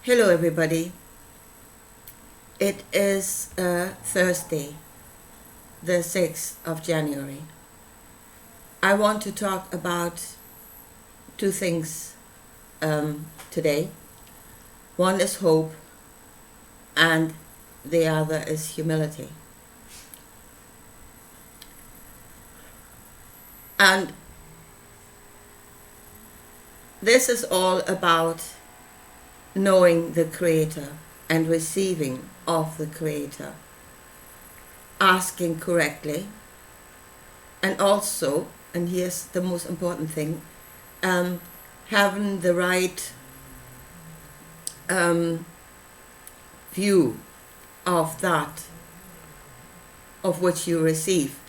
Hello, everybody. It is Thursday, the 6th of January. I want to talk about two things today. One is hope, and the other is humility. And this is all about knowing the Creator and receiving of the Creator, asking correctly, and also, and here's the most important thing, having the right view of that of which you receive,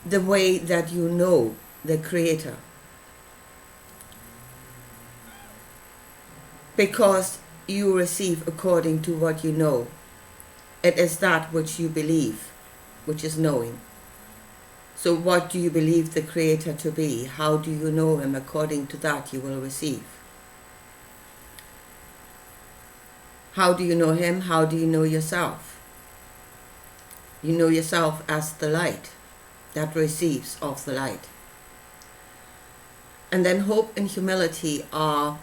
the way that you know the Creator. Because you receive according to what you know. It is that which you believe, which is knowing. So what do you believe the Creator to be? How do you know Him? According to that you will receive. How do you know Him? How do you know yourself? You know yourself as the light that receives of the light. And then hope and humility are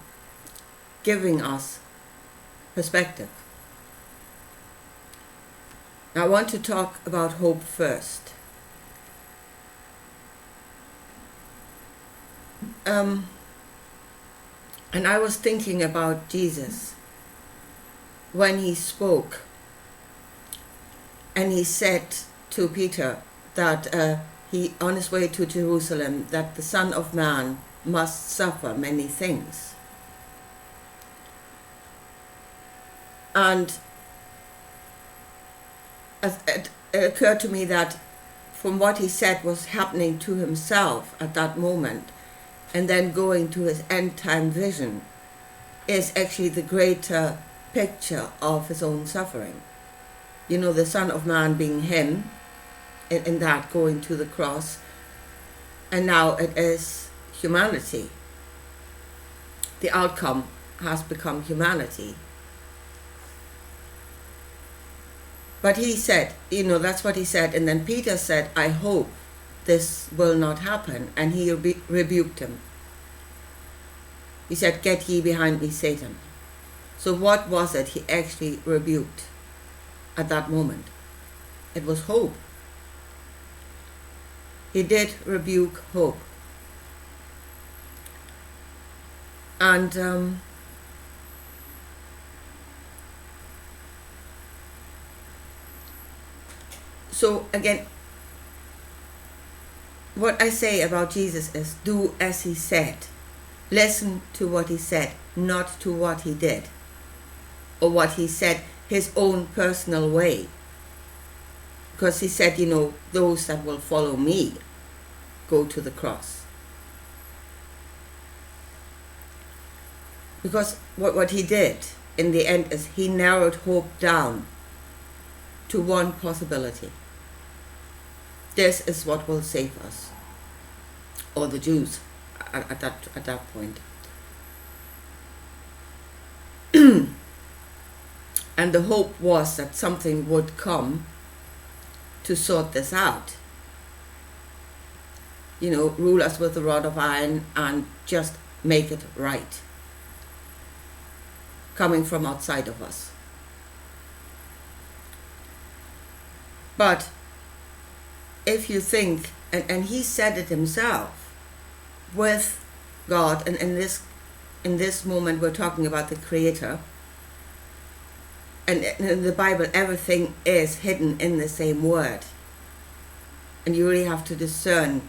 giving us perspective. I want to talk about hope first. And I was thinking about Jesus when he spoke and he said to Peter that he, on his way to Jerusalem, that the Son of Man must suffer many things. And it occurred to me that from what he said was happening to himself at that moment, and then going to his end time vision, is actually the greater picture of his own suffering. You know, the Son of Man being him, in that going to the cross, and now it is humanity. The outcome has become humanity. But he said, that's what he said. And then Peter said, I hope this will not happen. And he rebuked him. He said, get ye behind me, Satan. So what was it he actually rebuked at that moment? It was hope. He did rebuke hope. And so again, what I say about Jesus is do as he said. Listen to what he said, not to what he did. Or what he said his own personal way. Because he said, those that will follow me go to the cross. Because what he did in the end is he narrowed hope down to one possibility. This is what will save us, or the Jews at that point. And the hope was that something would come to sort this out. Rule us with a rod of iron and just make it right. Coming from outside of us. But if you think, and he said it himself, with God, and in this moment we're talking about the Creator, and in the Bible everything is hidden in the same word, and you really have to discern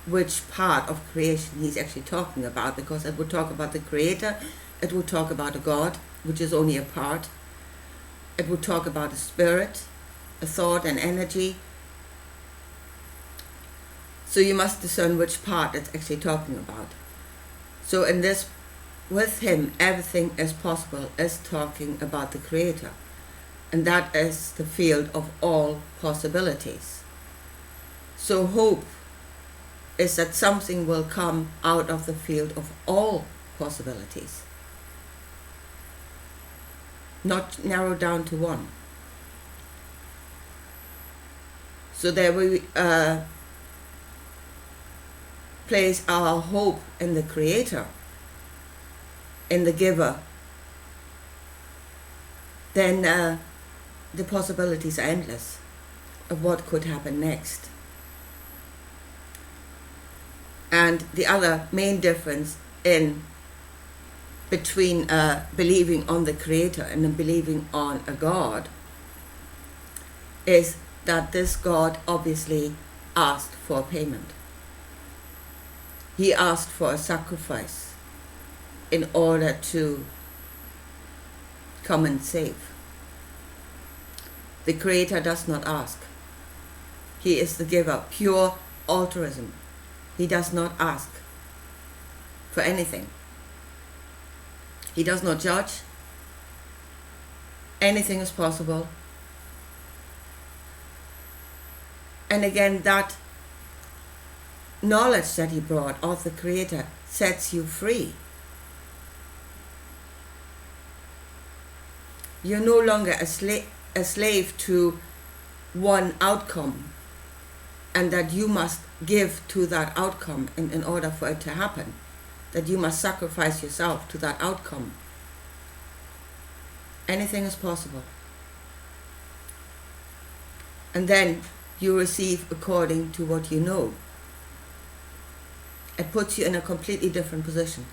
which part of creation he's actually talking about, because it would talk about the Creator, it would talk about a God, which is only a part, it would talk about a spirit, a thought and energy. So you must discern which part it's actually talking about. So in this, with him, everything is possible, is talking about the Creator. And that is the field of all possibilities. So hope is that something will come out of the field of all possibilities. not narrowed down to one. So that we place our hope in the Creator, in the Giver, then the possibilities are endless of what could happen next. And the other main difference between believing on the Creator and believing on a God is that this God obviously asked for payment. He asked for a sacrifice in order to come and save. The Creator does not ask. He is the giver, pure altruism. He does not ask for anything. He does not judge. Anything is possible. And again, that knowledge that he brought of the Creator sets you free. You're no longer a slave to one outcome, and that you must give to that outcome in order for it to happen, that you must sacrifice yourself to that outcome. Anything is possible. And then you receive according to what you know. It puts you in a completely different position.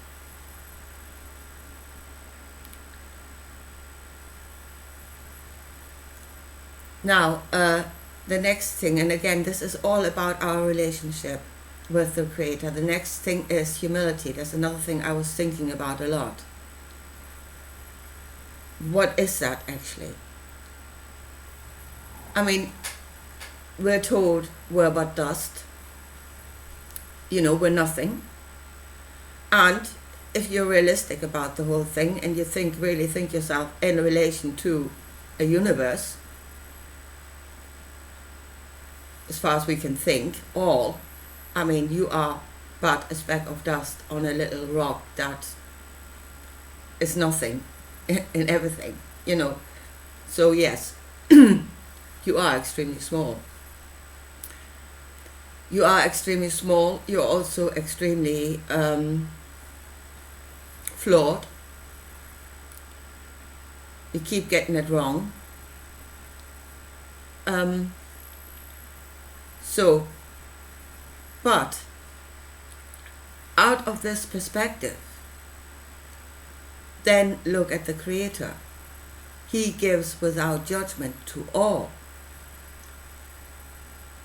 Now, the next thing, and again, this is all about our relationship with the Creator. The next thing is humility. That's another thing I was thinking about a lot. What is that actually? I mean, we're told we're but dust. We're nothing. And if you're realistic about the whole thing and you really think yourself in relation to a universe, as far as we can think, you are but a speck of dust on a little rock that is nothing in everything, So yes, you are extremely small. You are extremely small. You're also extremely flawed. You keep getting it wrong. But out of this perspective, then look at the Creator. He gives without judgment to all.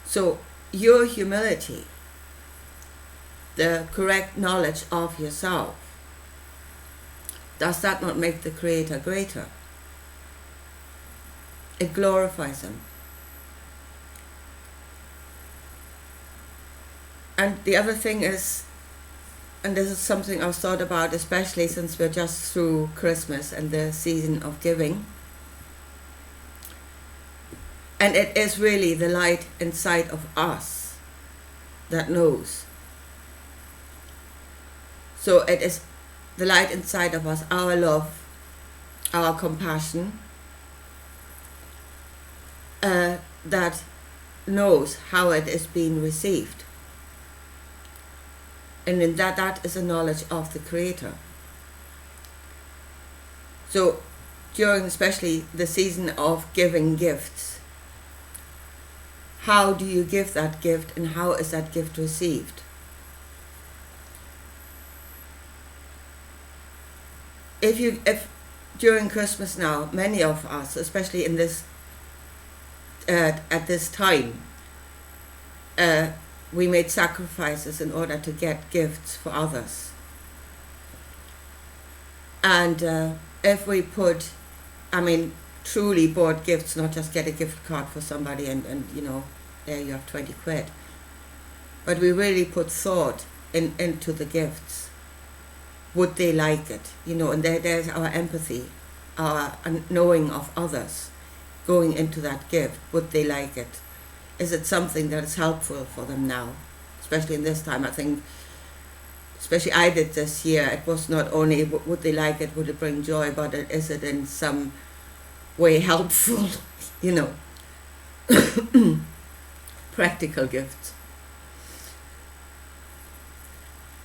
So your humility, the correct knowledge of yourself, does that not make the Creator greater? It glorifies Him. And the other thing is, and this is something I've thought about, especially since we're just through Christmas and the season of giving, and it is really the light inside of us that knows. So it is the light inside of us, our love, our compassion, that knows how it is being received. And in that is a knowledge of the Creator. So during especially the season of giving gifts, how do you give that gift and how is that gift received? If during Christmas now, many of us, especially in this at this time, we made sacrifices in order to get gifts for others. And if we truly bought gifts, not just get a gift card for somebody and there you have 20 quid. But we really put thought into the gifts. Would they like it? And there's our empathy, our knowing of others going into that gift. Would they like it? Is it something that is helpful for them now? Especially in this time, I think, especially I did this year, it was not only would they like it, would it bring joy, but is it in some way helpful, you know, practical gifts.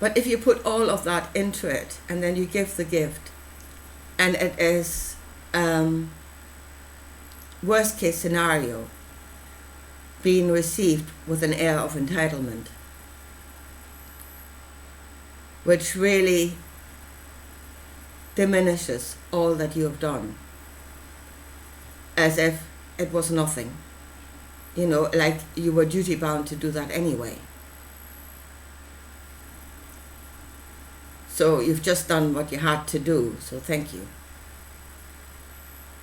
But if you put all of that into it and then you give the gift, and it is worst case scenario being received with an air of entitlement, which really diminishes all that you have done, as if it was nothing, you know, like you were duty bound to do that anyway. So you've just done what you had to do, so thank you.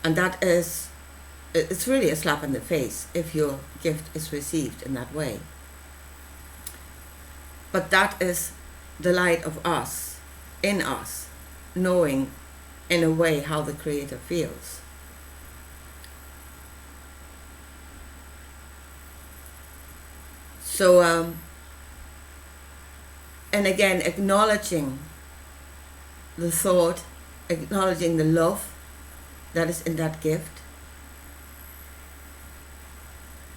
And that is, it's really a slap in the face if your gift is received in that way. But that is the light of us, in us, knowing in a way how the Creator feels. So, and again, acknowledging the thought, acknowledging the love that is in that gift.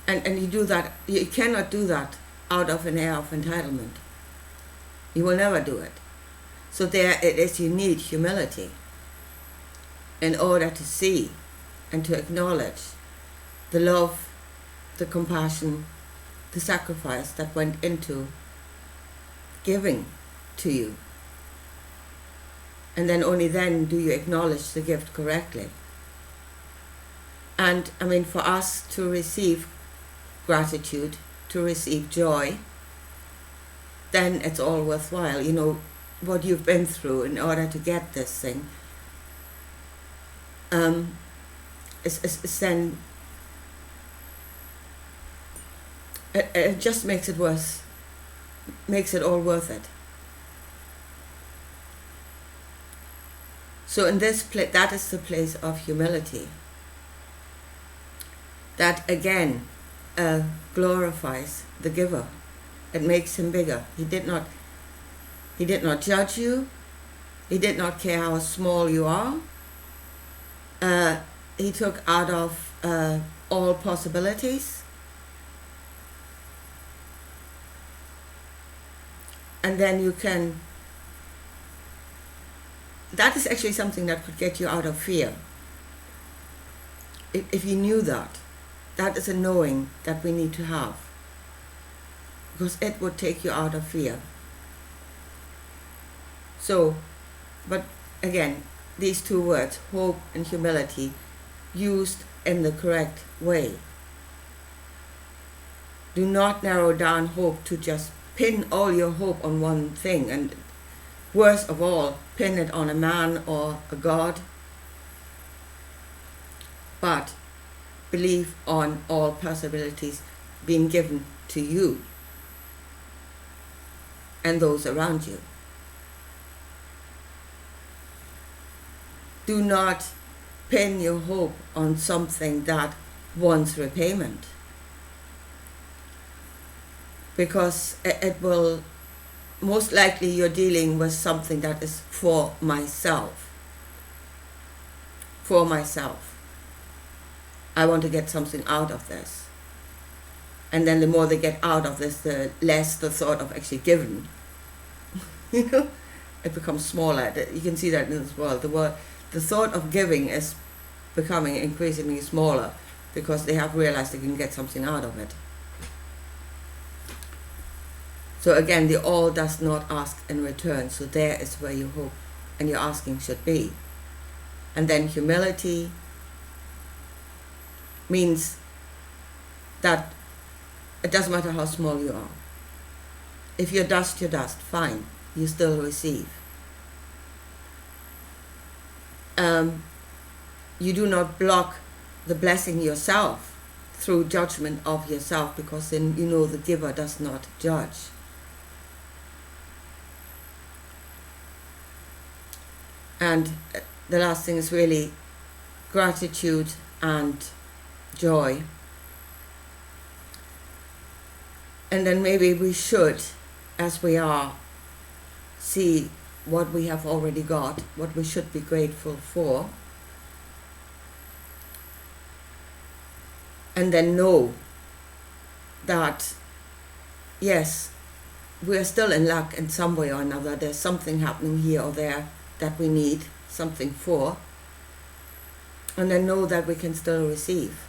And you do that, you cannot do that out of an air of entitlement. You will never do it. So there it is, you need humility in order to see and to acknowledge the love, the compassion, the sacrifice that went into giving to you. And then only then do you acknowledge the gift correctly. And I mean, for us to receive gratitude, to receive joy, then it's all worthwhile. You know, what you've been through in order to get this thing is then, it just makes it all worth it. So in this place, that is the place of humility. That again glorifies the giver. It makes him bigger. He did not judge you. He did not care how small you are. He took out of all possibilities. And then you can, that is actually something that could get you out of fear. If you knew that, that is a knowing that we need to have. Because it would take you out of fear. So, but again, these two words, hope and humility, used in the correct way. Do not narrow down hope to just pin all your hope on one thing, and worst of all, pin it on a man or a God. But believe on all possibilities being given to you and those around you. Do not pin your hope on something that wants repayment, because it will, most likely you're dealing with something that is for myself. For myself. I want to get something out of this. And then the more they get out of this, the less the thought of actually giving. You know, it becomes smaller. You can see that in this world. The thought of giving is becoming increasingly smaller because they have realized they can get something out of it. So again, the all does not ask in return. So there is where your hope and your asking should be. And then humility means that it doesn't matter how small you are. If you're dust, fine. You still receive. You do not block the blessing yourself through judgment of yourself, because then you know the giver does not judge. And the last thing is really gratitude and joy. And then maybe we should, as we are, see what we have already got, what we should be grateful for, and then know that, yes, we're still in lack in some way or another. There's something happening here or there that we need something for, and then know that we can still receive.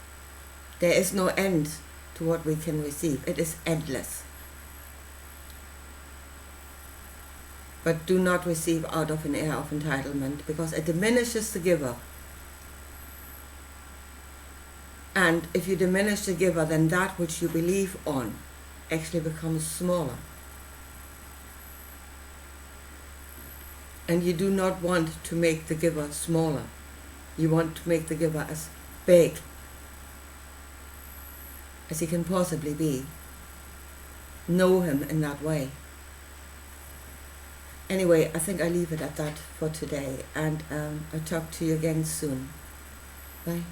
There is no end to what we can receive. It is endless. But do not receive out of an air of entitlement, because it diminishes the giver. And if you diminish the giver, then that which you believe on actually becomes smaller. And you do not want to make the giver smaller. You want to make the giver as big as he can possibly be. Know him in that way. Anyway, I think I leave it at that for today, and I'll talk to you again soon. Bye.